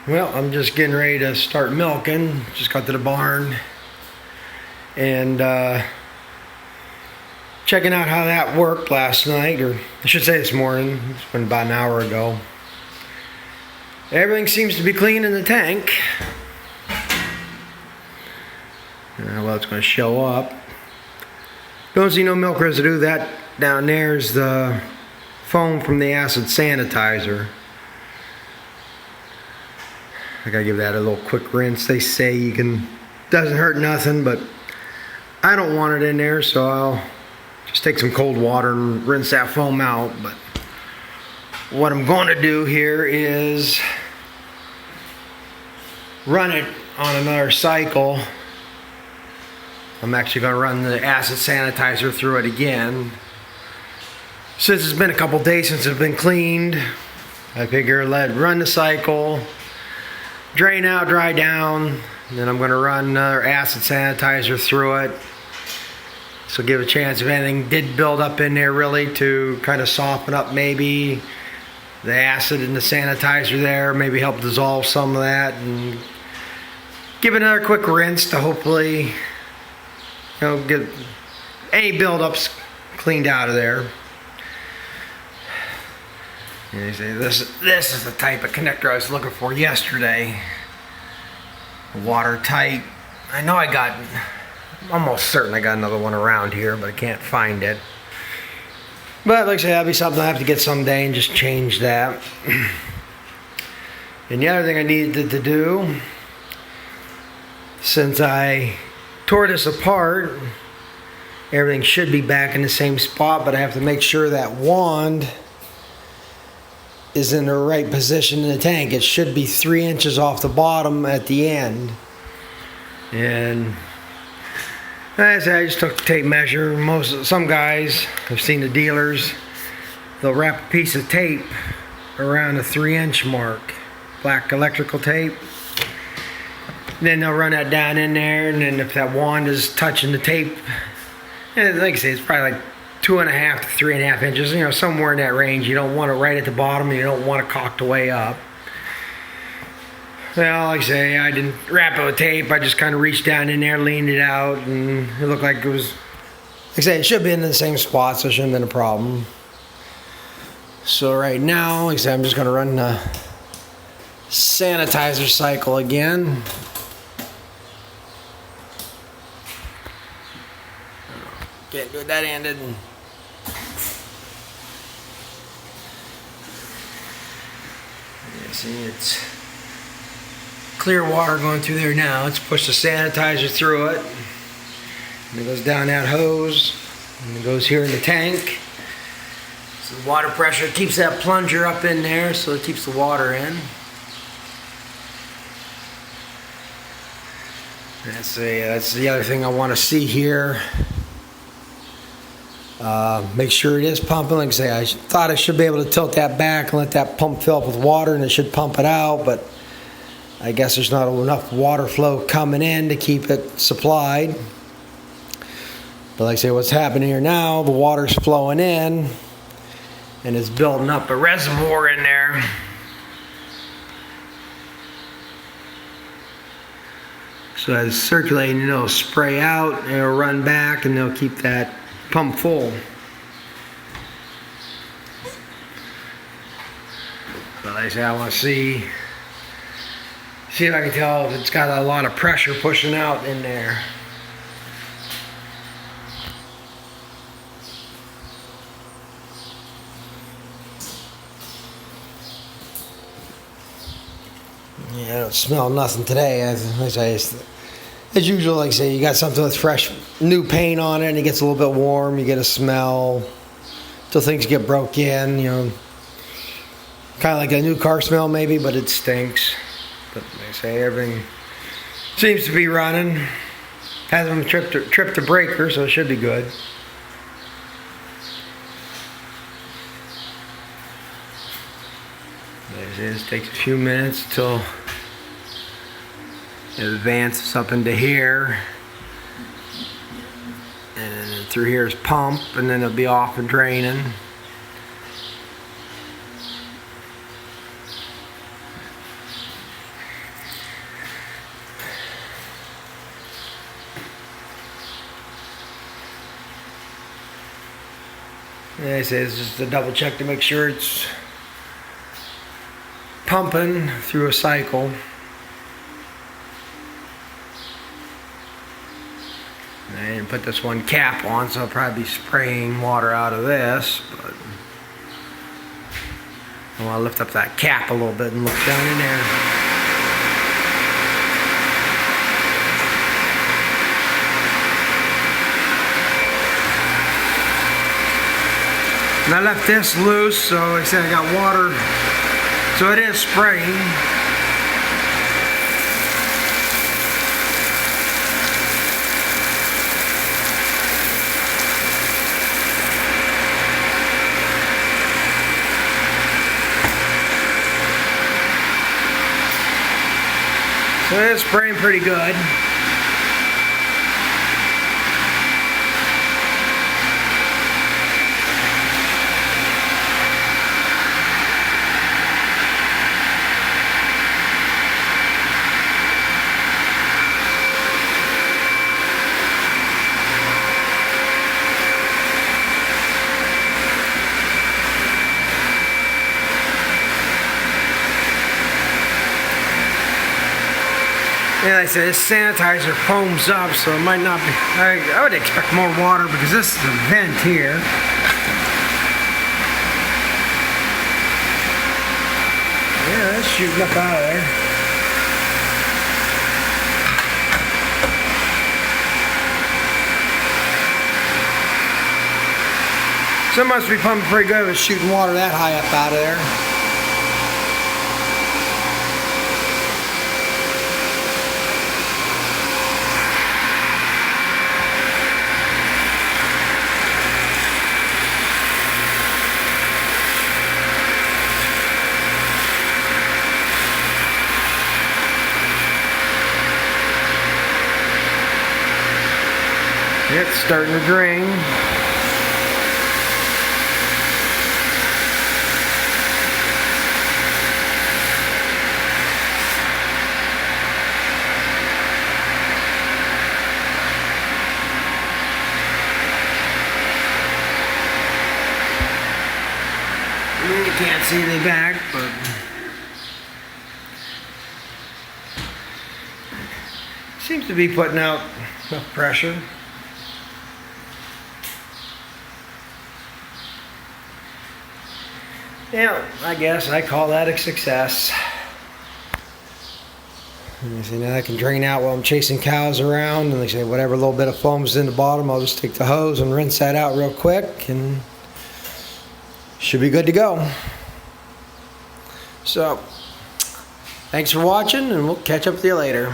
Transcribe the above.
Well, I'm just getting ready to start milking. Just got to the barn and checking out how that worked last night, or I should say this morning. It's been about an hour ago. Everything seems to be clean in the tank. Well, it's going to show up. Don't see no milk residue. That down there is the foam from the acid sanitizer. I gotta give that a little quick rinse. They say you can, doesn't hurt nothing, but I don't want it in there, so I'll just take some cold water and rinse that foam out. But what I'm going to do here is run it on another cycle. I'm actually going to run the acid sanitizer through it again. Since it's been a couple days since it's been cleaned, I figure let it run the cycle, drain out, dry down, and then I'm going to run another acid sanitizer through it. So give a chance if anything did build up in there really to kind of soften up maybe the acid in the sanitizer there, maybe help dissolve some of that, and give it another quick rinse to hopefully get any buildups cleaned out of there. And you say, this is the type of connector I was looking for yesterday. Watertight. I know I'm almost certain I got another one around here, but I can't find it. But like I say, that'll be something I have to get someday and just change that. And the other thing I needed to do, since I tore this apart, everything should be back in the same spot, but I have to make sure that wand is in the right position in the tank. It should be 3 inches off the bottom at the end. And as I just took the tape measure. Some guys, I've seen the dealers, they'll wrap a piece of tape around the 3-inch mark, black electrical tape. Then they'll run that down in there, and then if that wand is touching the tape, and like I say, it's probably like 2.5 to 3.5 inches, somewhere in that range. You don't want it right at the bottom, and you don't want it cocked way up. Well, like I say, I didn't wrap it with tape. I just kind of reached down in there, leaned it out, and it looked like it was, like I say, it should be in the same spot, so it shouldn't have been a problem. So right now, like I say, I'm just going to run the sanitizer cycle again. Can't do that ended. See, it's clear water going through there now. Let's push the sanitizer through it. And it goes down that hose. And it goes here in the tank. So the water pressure keeps that plunger up in there, so it keeps the water in. That's the other thing I want to see here. Make sure it is pumping. Like I say, I thought I should be able to tilt that back and let that pump fill up with water, and it should pump it out, but I guess there's not enough water flow coming in to keep it supplied. But like I say, what's happening here now, the water's flowing in and it's building up a reservoir in there. So as it's circulating, it'll spray out, and it'll run back, and they'll keep that pump full. But like I say, I want to see if I can tell if it's got a lot of pressure pushing out in there. Yeah, I don't smell nothing today. As usual, like I say, you got something with fresh, new paint on it, and it gets a little bit warm. You get a smell till things get broke in. Kind of like a new car smell, maybe, but it stinks. But like I say, everything seems to be running. Hasn't tripped a breaker, so it should be good. It takes a few minutes until it advances up into here, and then through here is pump, and then it'll be off and draining. And I say it's just a double check to make sure it's pumping through a cycle. And I didn't put this one cap on, so I'll probably be spraying water out of this, but I want to lift up that cap a little bit and look down in there. And I left this loose, so like I said, I got water, so it is spraying. So it is spraying pretty good. Yeah, like I said, this sanitizer foams up, so it might not be. I would expect more water because this is a vent here. Yeah, that's shooting up out of there. So it must be pumping pretty good with shooting water that high up out of there. It's starting to drain. You can't see the back, but seems to be putting out enough pressure. Yeah, I guess I call that a success. And you see, now I can drain out while I'm chasing cows around, and like I say, whatever little bit of foam's in the bottom, I'll just take the hose and rinse that out real quick, and should be good to go. So, thanks for watching, and we'll catch up with you later.